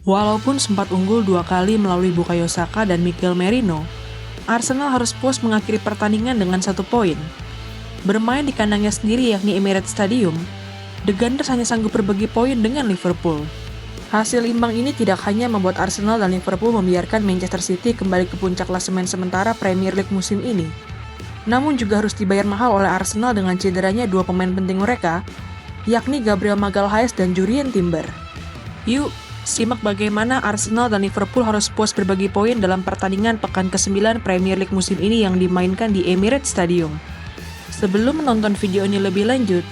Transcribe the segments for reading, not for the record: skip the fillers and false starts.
Walaupun sempat unggul 2 kali melalui Bukayo Saka dan Mikel Merino, Arsenal harus puas mengakhiri pertandingan dengan 1 poin. Bermain di kandangnya sendiri yakni Emirates Stadium, The Gunners hanya sanggup berbagi poin dengan Liverpool. Hasil imbang ini tidak hanya membuat Arsenal dan Liverpool membiarkan Manchester City kembali ke puncak klasemen sementara Premier League musim ini, namun juga harus dibayar mahal oleh Arsenal dengan cederanya 2 pemain penting mereka, yakni Gabriel Magalhaes dan Jurrien Timber. Yuk, simak bagaimana Arsenal dan Liverpool harus puas berbagi poin dalam pertandingan pekan ke-9 Premier League musim ini yang dimainkan di Emirates Stadium. Sebelum menonton video ini lebih lanjut,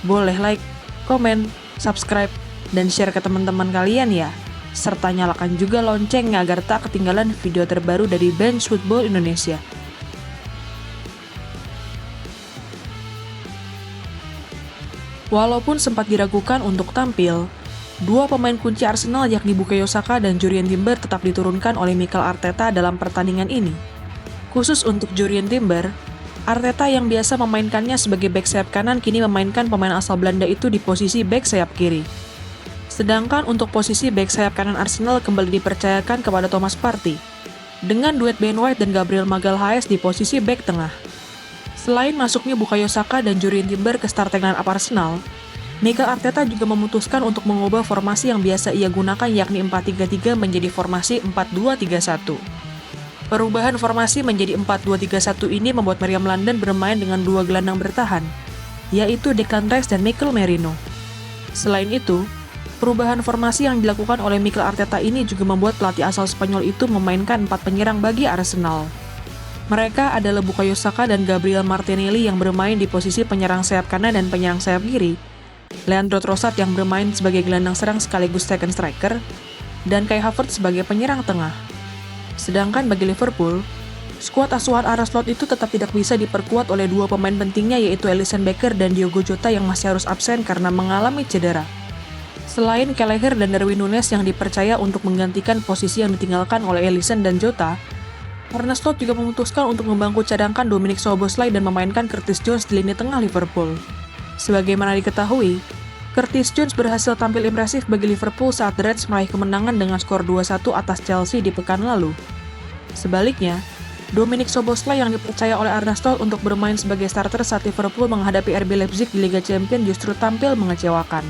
boleh like, komen, subscribe, dan share ke teman-teman kalian ya. Serta nyalakan juga loncengnya agar tak ketinggalan video terbaru dari Bench Football Indonesia. Walaupun sempat diragukan untuk tampil, 2 pemain kunci Arsenal yakni Bukayo Saka dan Jurrien Timber tetap diturunkan oleh Mikel Arteta dalam pertandingan ini. Khusus untuk Jurrien Timber, Arteta yang biasa memainkannya sebagai bek sayap kanan kini memainkan pemain asal Belanda itu di posisi bek sayap kiri. Sedangkan untuk posisi bek sayap kanan Arsenal kembali dipercayakan kepada Thomas Partey, dengan duet Ben White dan Gabriel Magalhaes di posisi bek tengah. Selain masuknya Bukayo Saka dan Jurrien Timber ke starting line-up Arsenal, Mikel Arteta juga memutuskan untuk mengubah formasi yang biasa ia gunakan yakni 4-3-3 menjadi formasi 4-2-3-1. Perubahan formasi menjadi 4-2-3-1 ini membuat Meriam London bermain dengan 2 gelandang bertahan, yaitu Declan Rice dan Mikel Merino. Selain itu, perubahan formasi yang dilakukan oleh Mikel Arteta ini juga membuat pelatih asal Spanyol itu memainkan 4 penyerang bagi Arsenal. Mereka adalah Bukayo Saka dan Gabriel Martinelli yang bermain di posisi penyerang sayap kanan dan penyerang sayap kiri, Leandro Trossard yang bermain sebagai gelandang serang sekaligus second striker, dan Kai Havertz sebagai penyerang tengah. Sedangkan bagi Liverpool, skuad asuhan Arne Slot itu tetap tidak bisa diperkuat oleh 2 pemain pentingnya yaitu Alisson Becker dan Diogo Jota yang masih harus absen karena mengalami cedera. Selain Kelleher dan Darwin Núñez yang dipercaya untuk menggantikan posisi yang ditinggalkan oleh Alisson dan Jota, Arne Slot juga memutuskan untuk membangku cadangkan Dominic Szoboszlai dan memainkan Curtis Jones di lini tengah Liverpool. Sebagaimana diketahui, Curtis Jones berhasil tampil impresif bagi Liverpool saat The Reds meraih kemenangan dengan skor 2-1 atas Chelsea di pekan lalu. Sebaliknya, Dominic Szoboszlai yang dipercaya oleh Arne Slot untuk bermain sebagai starter saat Liverpool menghadapi RB Leipzig di Liga Champions justru tampil mengecewakan.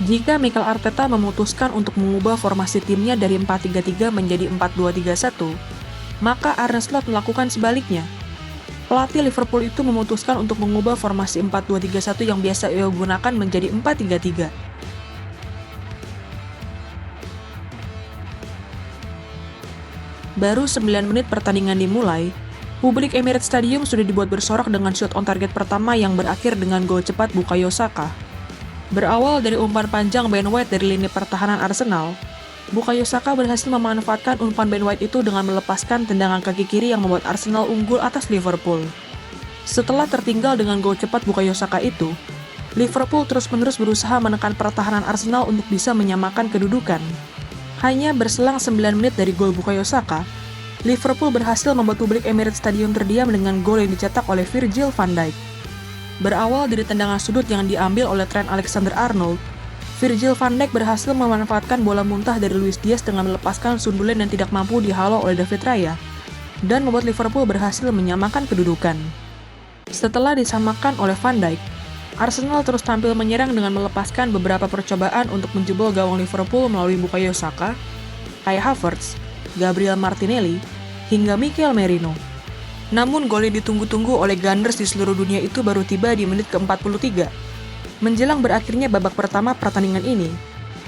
Jika Mikel Arteta memutuskan untuk mengubah formasi timnya dari 4-3-3 menjadi 4-2-3-1, maka Arne Slot melakukan sebaliknya. Pelatih Liverpool itu memutuskan untuk mengubah formasi 4-2-3-1 yang biasa ia gunakan menjadi 4-3-3. Baru 9 menit pertandingan dimulai, publik Emirates Stadium sudah dibuat bersorak dengan shot on target pertama yang berakhir dengan gol cepat Bukayo Saka. Berawal dari umpan panjang Ben White dari lini pertahanan Arsenal, Bukayo Saka berhasil memanfaatkan umpan Ben White itu dengan melepaskan tendangan kaki kiri yang membuat Arsenal unggul atas Liverpool. Setelah tertinggal dengan gol cepat Bukayo Saka itu, Liverpool terus-menerus berusaha menekan pertahanan Arsenal untuk bisa menyamakan kedudukan. Hanya berselang 9 menit dari gol Bukayo Saka, Liverpool berhasil membuat publik Emirates Stadium terdiam dengan gol yang dicetak oleh Virgil van Dijk. Berawal dari tendangan sudut yang diambil oleh Trent Alexander-Arnold, Virgil van Dijk berhasil memanfaatkan bola muntah dari Luis Diaz dengan melepaskan sundulan yang tidak mampu dihalau oleh David Raya, dan membuat Liverpool berhasil menyamakan kedudukan. Setelah disamakan oleh Van Dijk, Arsenal terus tampil menyerang dengan melepaskan beberapa percobaan untuk menjebol gawang Liverpool melalui Bukayo Saka, Kai Havertz, Gabriel Martinelli, hingga Mikel Merino. Namun gol yang ditunggu-tunggu oleh Gunners di seluruh dunia itu baru tiba di menit ke-43. Menjelang berakhirnya babak pertama pertandingan ini,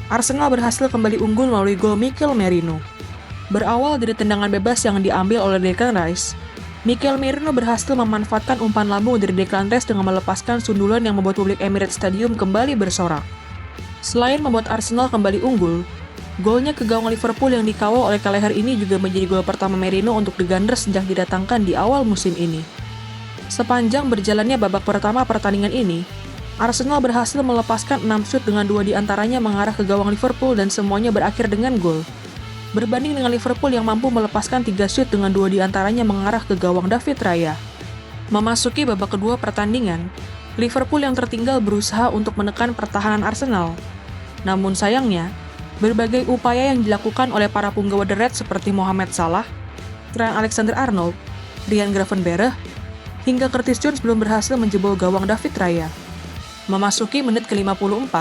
Arsenal berhasil kembali unggul melalui gol Mikel Merino. Berawal dari tendangan bebas yang diambil oleh Declan Rice, Mikel Merino berhasil memanfaatkan umpan lambung dari Declan Rice dengan melepaskan sundulan yang membuat publik Emirates Stadium kembali bersorak. Selain membuat Arsenal kembali unggul, golnya ke gawang Liverpool yang dikawal oleh Kelleher ini juga menjadi gol pertama Merino untuk The Gunners sejak didatangkan di awal musim ini. Sepanjang berjalannya babak pertama pertandingan ini, Arsenal berhasil melepaskan 6 shoot dengan 2 diantaranya mengarah ke gawang Liverpool dan semuanya berakhir dengan gol. Berbanding dengan Liverpool yang mampu melepaskan 3 shoot dengan 2 diantaranya mengarah ke gawang David Raya. Memasuki babak kedua pertandingan, Liverpool yang tertinggal berusaha untuk menekan pertahanan Arsenal. Namun sayangnya, Berbagai upaya yang dilakukan oleh para punggawa The Reds seperti Mohamed Salah, Trent Alexander-Arnold, Ryan Gravenberch, hingga Curtis Jones belum berhasil menjebol gawang David Raya. Memasuki menit ke-54,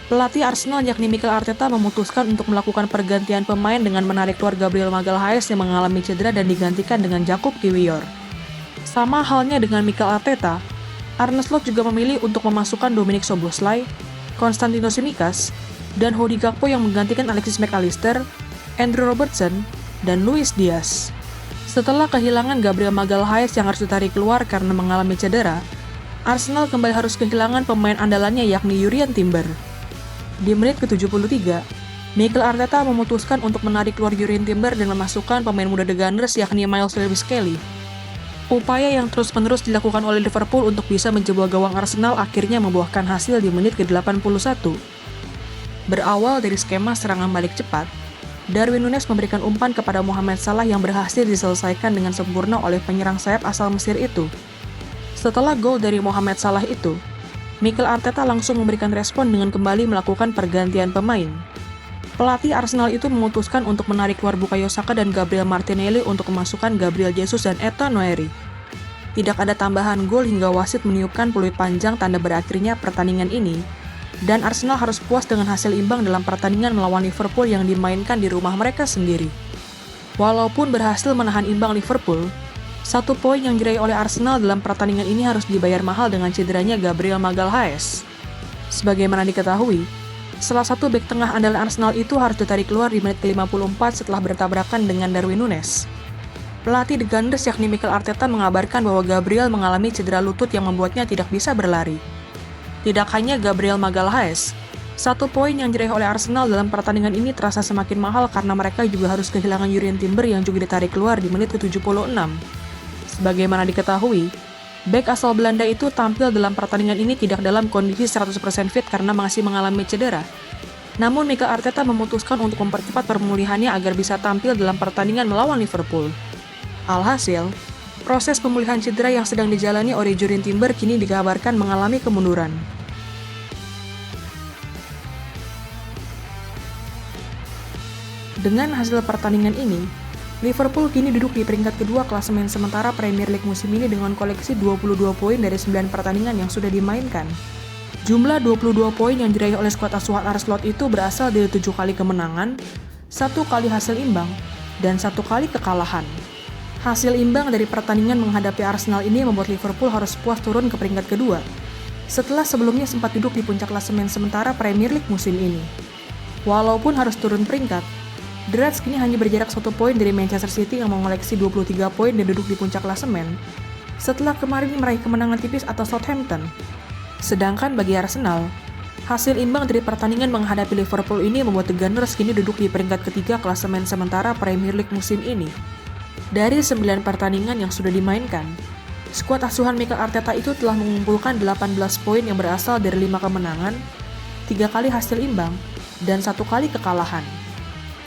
pelatih Arsenal yakni Mikel Arteta memutuskan untuk melakukan pergantian pemain dengan menarik keluar Gabriel Magalhaes yang mengalami cedera dan digantikan dengan Jakub Kiwior. Sama halnya dengan Mikel Arteta, Arne Slot juga memilih untuk memasukkan Dominik Szoboszlai, Konstantinos Tsimikas, dan Cody Gakpo yang menggantikan Alexis Mac Allister, Andrew Robertson, dan Luis Diaz. Setelah kehilangan Gabriel Magalhaes yang harus ditarik keluar karena mengalami cedera, Arsenal kembali harus kehilangan pemain andalannya yakni Jurrien Timber. Di menit ke-73, Mikel Arteta memutuskan untuk menarik keluar Jurrien Timber dan memasukkan pemain muda The Gunners yakni Miles Lewis-Kelly. Upaya yang terus-menerus dilakukan oleh Liverpool untuk bisa menjebol gawang Arsenal akhirnya membuahkan hasil di menit ke-81. Berawal dari skema serangan balik cepat, Darwin Núñez memberikan umpan kepada Mohamed Salah yang berhasil diselesaikan dengan sempurna oleh penyerang sayap asal Mesir itu. Setelah gol dari Mohamed Salah itu, Mikel Arteta langsung memberikan respon dengan kembali melakukan pergantian pemain. Pelatih Arsenal itu memutuskan untuk menarik keluar Bukayo Saka dan Gabriel Martinelli untuk memasukkan Gabriel Jesus dan Ethan Nwaeri. Tidak ada tambahan gol hingga wasit meniupkan peluit panjang tanda berakhirnya pertandingan ini, dan Arsenal harus puas dengan hasil imbang dalam pertandingan melawan Liverpool yang dimainkan di rumah mereka sendiri. Walaupun berhasil menahan imbang Liverpool, 1 poin yang diraih oleh Arsenal dalam pertandingan ini harus dibayar mahal dengan cederanya Gabriel Magalhaes. Sebagaimana diketahui, salah satu bek tengah andalan Arsenal itu harus ditarik keluar di menit ke-54 setelah bertabrakan dengan Darwin Núñez. Pelatih The Gunners yakni Mikel Arteta mengabarkan bahwa Gabriel mengalami cedera lutut yang membuatnya tidak bisa berlari. Tidak hanya Gabriel Magalhaes, 1 poin yang diraih oleh Arsenal dalam pertandingan ini terasa semakin mahal karena mereka juga harus kehilangan Jurrien Timber yang juga ditarik keluar di menit ke-76. Sebagaimana diketahui, bek asal Belanda itu tampil dalam pertandingan ini tidak dalam kondisi 100% fit karena masih mengalami cedera. Namun Mikel Arteta memutuskan untuk mempercepat pemulihannya agar bisa tampil dalam pertandingan melawan Liverpool. Alhasil, proses pemulihan cedera yang sedang dijalani oleh Jurrien Timber kini dikabarkan mengalami kemunduran. Dengan hasil pertandingan ini, Liverpool kini duduk di peringkat kedua klasemen sementara Premier League musim ini dengan koleksi 22 poin dari 9 pertandingan yang sudah dimainkan. Jumlah 22 poin yang diraih oleh skuad asuhan Arne Slot itu berasal dari 7 kali kemenangan, 1 kali hasil imbang, dan 1 kali kekalahan. Hasil imbang dari pertandingan menghadapi Arsenal ini membuat Liverpool harus puas turun ke peringkat kedua, setelah sebelumnya sempat duduk di puncak klasemen sementara Premier League musim ini. Walaupun harus turun peringkat, The Reds kini hanya berjarak 1 poin dari Manchester City yang mengoleksi 23 poin dan duduk di puncak klasemen, setelah kemarin meraih kemenangan tipis atas Southampton. Sedangkan bagi Arsenal, hasil imbang dari pertandingan menghadapi Liverpool ini membuat The Gunners kini duduk di peringkat ketiga klasemen sementara Premier League musim ini. Dari 9 pertandingan yang sudah dimainkan, skuad asuhan Mikel Arteta itu telah mengumpulkan 18 poin yang berasal dari 5 kemenangan, 3 kali hasil imbang, dan 1 kali kekalahan.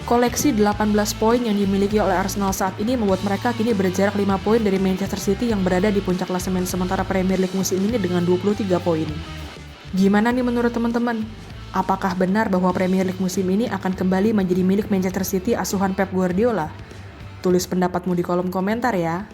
Koleksi 18 poin yang dimiliki oleh Arsenal saat ini membuat mereka kini berjarak 5 poin dari Manchester City yang berada di puncak klasemen sementara Premier League musim ini dengan 23 poin. Gimana nih menurut teman-teman? Apakah benar bahwa Premier League musim ini akan kembali menjadi milik Manchester City asuhan Pep Guardiola? Tulis pendapatmu di kolom komentar ya.